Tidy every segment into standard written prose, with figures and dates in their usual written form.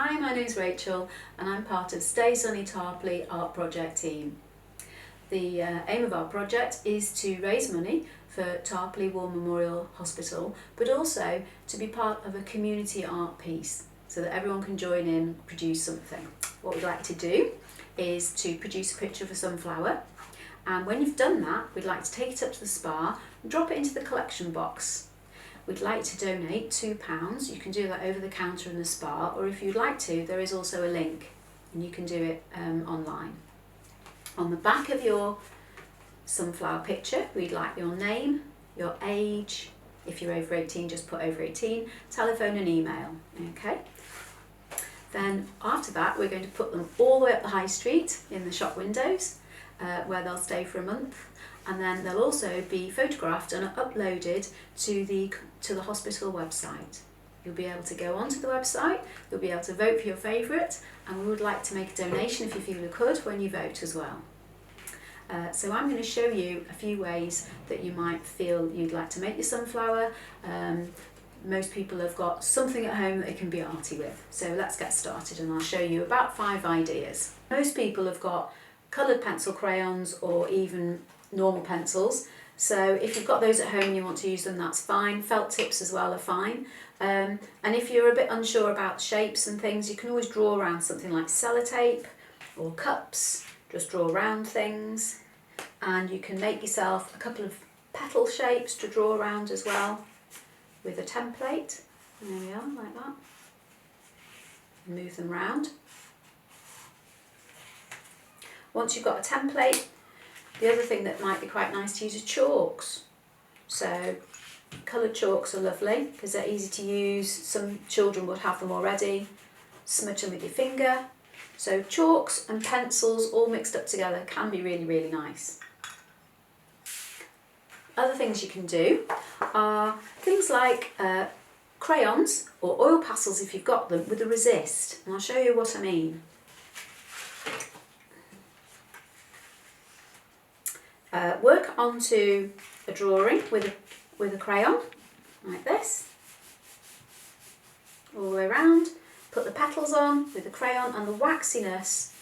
Hi, my name's Rachel and I'm part of Stay Sunny Tarporley art project team. The aim of our project is to raise money for Tarporley War Memorial Hospital, but also to be part of a community art piece so that everyone can join in, produce something. What we'd like to do is to produce a picture of a sunflower, and when you've done that, we'd like to take it up to the spa and drop it into the collection box. We'd like to donate £2. You can do that over the counter in the spa, or if you'd like to, there is also a link and you can do it online. On the back of your sunflower picture, we'd like your name, your age, if you're over 18 just put over 18, telephone and email, okay? Then after that we're going to put them all the way up the high street in the shop windows where they'll stay for a month. And then they'll also be photographed and uploaded to the hospital website. You'll be able to go onto the website, you'll be able to vote for your favourite, and we would like to make a donation if you feel you could when you vote as well. So I'm going to show you a few ways that you might feel you'd like to make your sunflower. Most people have got something at home that they can be arty with. So let's get started and I'll show you about 5 ideas. Most people have got coloured pencil crayons or even normal pencils, so if you've got those at home and you want to use them, that's fine. Felt tips as well are fine, and if you're a bit unsure about shapes and things, you can always draw around something like sellotape or cups. Just draw around things, and you can make yourself a couple of petal shapes to draw around as well with a template. There we are, like that. Move them round. Once you've got a template, the other thing that might be quite nice to use is chalks. So coloured chalks are lovely because they're easy to use. Some children would have them already. Smudge them with your finger. So chalks and pencils all mixed up together can be really, really nice. Other things you can do are things like crayons or oil pastels if you've got them with a resist, and I'll show you what I mean. Work onto a drawing with a crayon, like this, all the way around. Put the petals on with the crayon, and the waxiness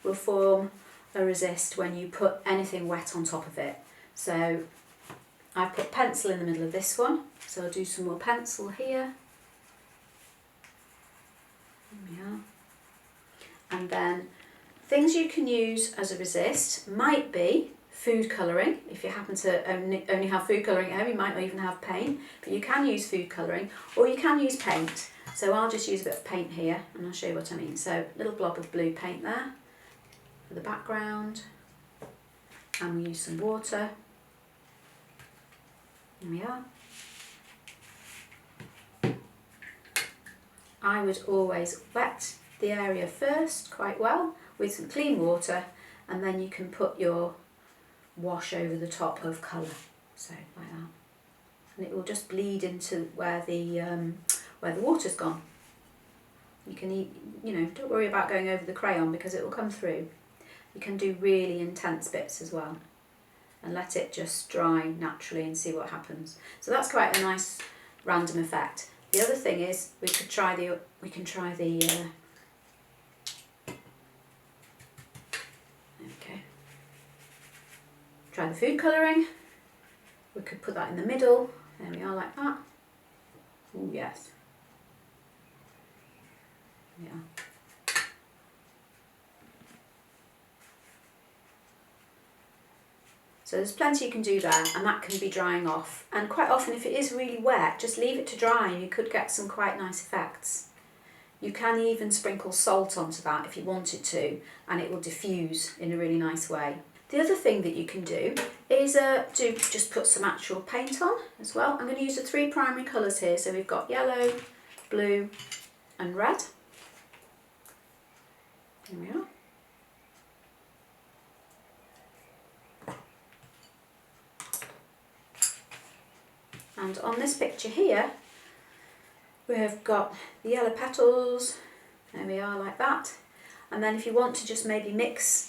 will form a resist when you put anything wet on top of it. So I've put pencil in the middle of this one, so I'll do some more pencil here. There we are. And then things you can use as a resist might be food colouring. If you happen to only have food colouring at home, you might not even have paint, but you can use food colouring, or you can use paint. So I'll just use a bit of paint here and I'll show you what I mean. So a little blob of blue paint there for the background, and we use some water. Here we are. I would always wet the area first quite well with some clean water, and then you can put your wash over the top of colour, so like that, and it will just bleed into where the water's gone. You can don't worry about going over the crayon because it will come through. You can do really intense bits as well and let it just dry naturally and see what happens. So that's quite a nice random effect. The other thing is we can try the food colouring. We could put that in the middle. There we are, like that. Oh yes. Yeah. So there's plenty you can do there, and that can be drying off. And quite often if it is really wet, just leave it to dry and you could get some quite nice effects. You can even sprinkle salt onto that if you wanted to, and it will diffuse in a really nice way. The other thing that you can do is just put some actual paint on as well. I'm going to use the 3 primary colours here. So we've got yellow, blue and red. There we are. And on this picture here, we have got the yellow petals. There we are, like that. And then if you want to just maybe mix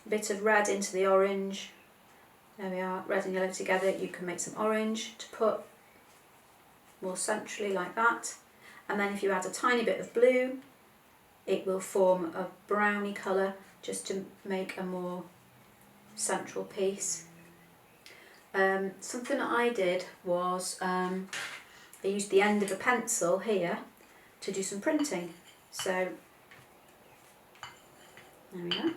a bit of red into the orange, there we are, red and yellow together, you can make some orange to put more centrally like that. And then if you add a tiny bit of blue, it will form a browny colour just to make a more central piece. Something that I did was I used the end of a pencil here to do some printing. So there we go.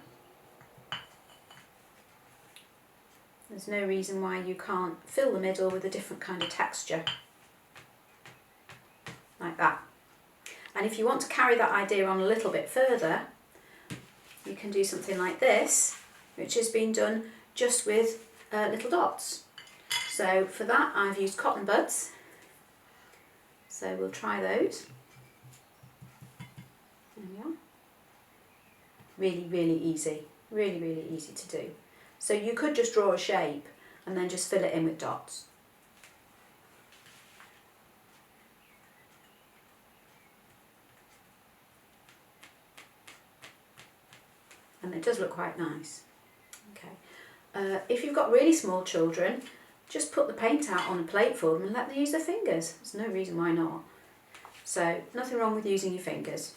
There's no reason why you can't fill the middle with a different kind of texture, like that. And if you want to carry that idea on a little bit further, you can do something like this, which has been done just with little dots. So for that I've used cotton buds, so we'll try those. There we are. Really, really easy, really easy to do. So you could just draw a shape and then just fill it in with dots. And it does look quite nice. Okay. If you've got really small children, just put the paint out on a plate for them and let them use their fingers. There's no reason why not. So nothing wrong with using your fingers.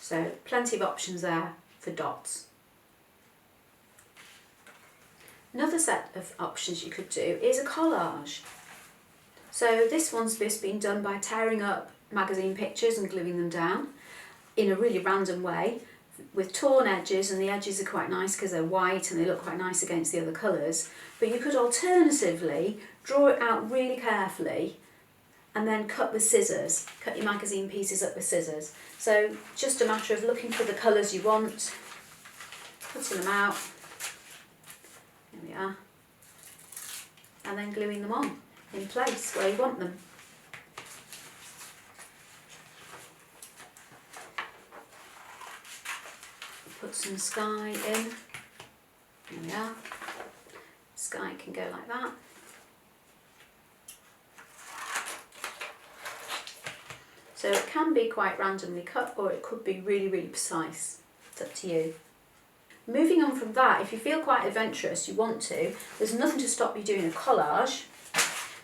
So plenty of options there for dots. Another set of options you could do is a collage. So this one's just been done by tearing up magazine pictures and gluing them down in a really random way with torn edges, and the edges are quite nice because they're white and they look quite nice against the other colours. But you could alternatively draw it out really carefully and then cut with scissors, cut your magazine pieces up with scissors. So just a matter of looking for the colours you want, cutting them out, there we are, and then gluing them on in place where you want them. Put some sky in, there we are, sky can go like that. So it can be quite randomly cut, or it could be really precise, it's up to you. Moving on from that, if you feel quite adventurous, you want to, there's nothing to stop you doing a collage.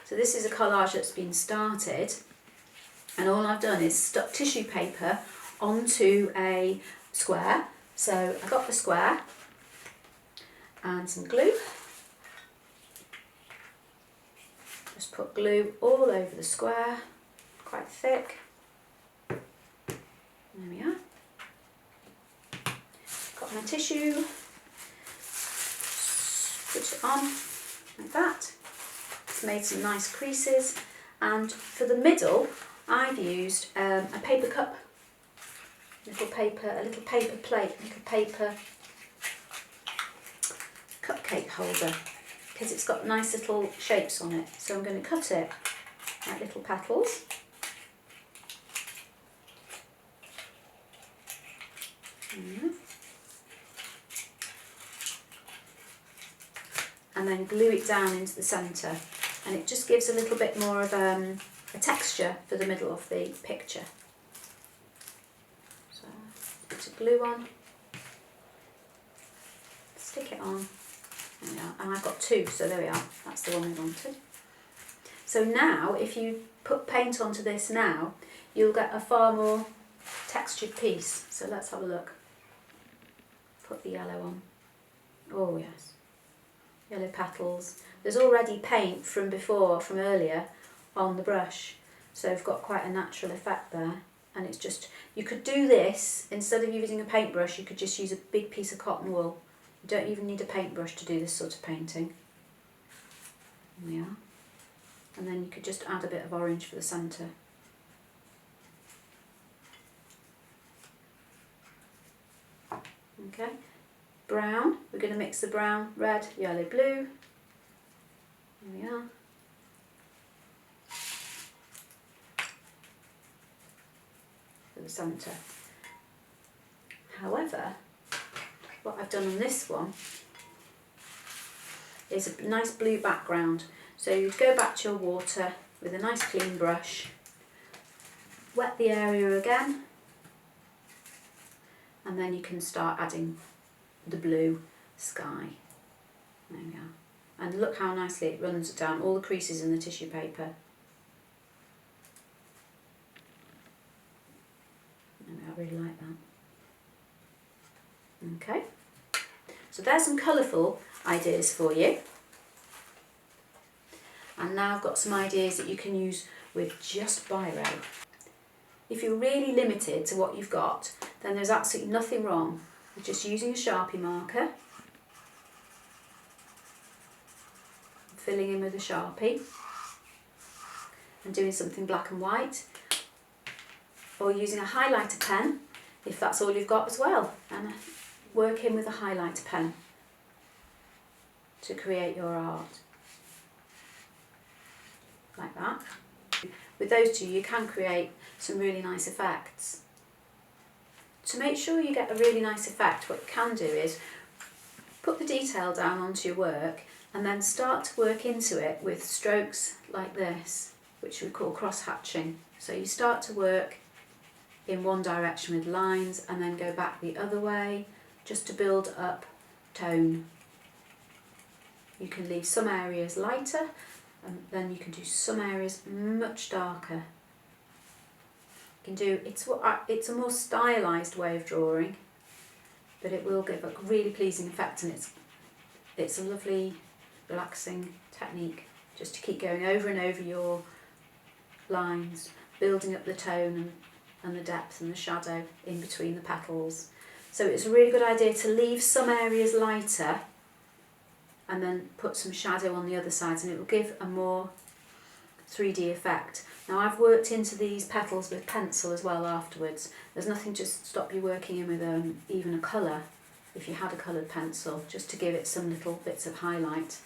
So this is a collage that's been started, and all I've done is stuck tissue paper onto a square. So I got the square and some glue. Just put glue all over the square, quite thick. There we are. Got my tissue, put it on like that. It's made some nice creases, and for the middle I've used a paper cup, a little paper plate, like a paper cupcake holder, because it's got nice little shapes on it. So I'm going to cut it like little petals. And then glue it down into the centre, and it just gives a little bit more of a texture for the middle of the picture. So put a glue on, stick it on, there we are. And I've got two, so there we are, that's the one we wanted. So now if you put paint onto this now, you'll get a far more textured piece. So let's have a look. Put the yellow on. Oh yes, yellow petals. There's already paint from before, from earlier, on the brush, so I've got quite a natural effect there. And it's just, you could do this, instead of using a paintbrush, you could just use a big piece of cotton wool. You don't even need a paintbrush to do this sort of painting. There we are. And then you could just add a bit of orange for the centre. Okay, brown, we're going to mix the brown, red, yellow, blue. There we are. For the centre. However, what I've done on this one is a nice blue background. So you'd go back to your water with a nice clean brush, wet the area again, and then you can start adding the blue sky. There we are. And look how nicely it runs down all the creases in the tissue paper. I really like that. Okay, so there's some colourful ideas for you. And now I've got some ideas that you can use with just biro. If you're really limited to what you've got, then there's absolutely nothing wrong with just using a Sharpie marker, filling in with a Sharpie and doing something black and white, or using a highlighter pen if that's all you've got as well, and work in with a highlighter pen to create your art like that. With those two you can create some really nice effects. To make sure you get a really nice effect, what you can do is put the detail down onto your work and then start to work into it with strokes like this, which we call cross-hatching. So you start to work in one direction with lines and then go back the other way just to build up tone. You can leave some areas lighter and then you can do some areas much darker. You can do, it's a more stylised way of drawing, but it will give a really pleasing effect, and it's a lovely relaxing technique just to keep going over and over your lines, building up the tone and the depth and the shadow in between the petals. So it's a really good idea to leave some areas lighter and then put some shadow on the other sides, and it will give a more 3D effect. Now I've worked into these petals with pencil as well afterwards. There's nothing to stop you working in with even a colour if you had a coloured pencil, just to give it some little bits of highlight.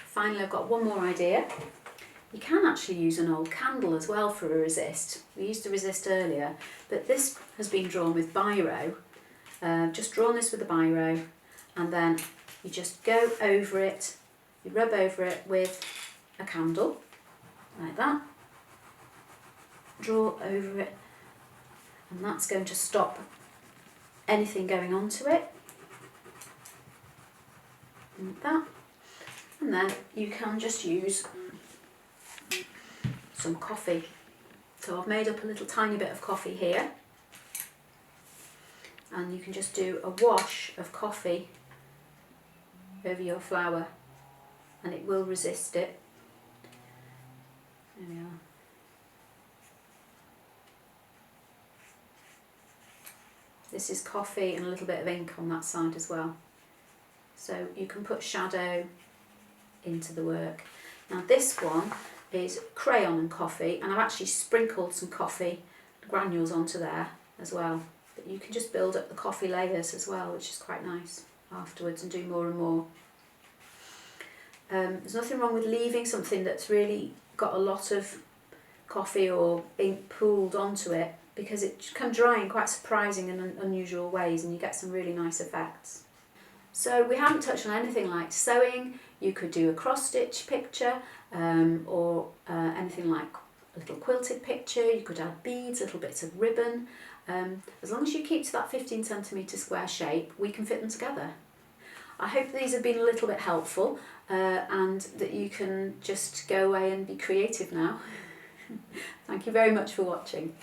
Finally, I've got one more idea. You can actually use an old candle as well for a resist. We used a resist earlier, but this has been drawn with biro. Just drawn this with a biro, and then you just go over it, you rub over it with a candle, like that. Draw over it, and that's going to stop anything going onto it. Like that. And then you can just use some coffee. So I've made up a little tiny bit of coffee here, and you can just do a wash of coffee over your flower and it will resist it. There we are. This is coffee and a little bit of ink on that side as well. So you can put shadow into the work. Now this one is crayon and coffee, and I've actually sprinkled some coffee granules onto there as well. But you can just build up the coffee layers as well, which is quite nice afterwards, and do more and more. There's nothing wrong with leaving something that's really got a lot of coffee or ink pooled onto it, because it can dry in quite surprising and unusual ways, and you get some really nice effects. So we haven't touched on anything like sewing. You could do a cross stitch picture, or anything like a little quilted picture. You could add beads, little bits of ribbon. As long as you keep to that 15cm square shape, we can fit them together. I hope these have been a little bit helpful, and that you can just go away and be creative now. Thank you very much for watching.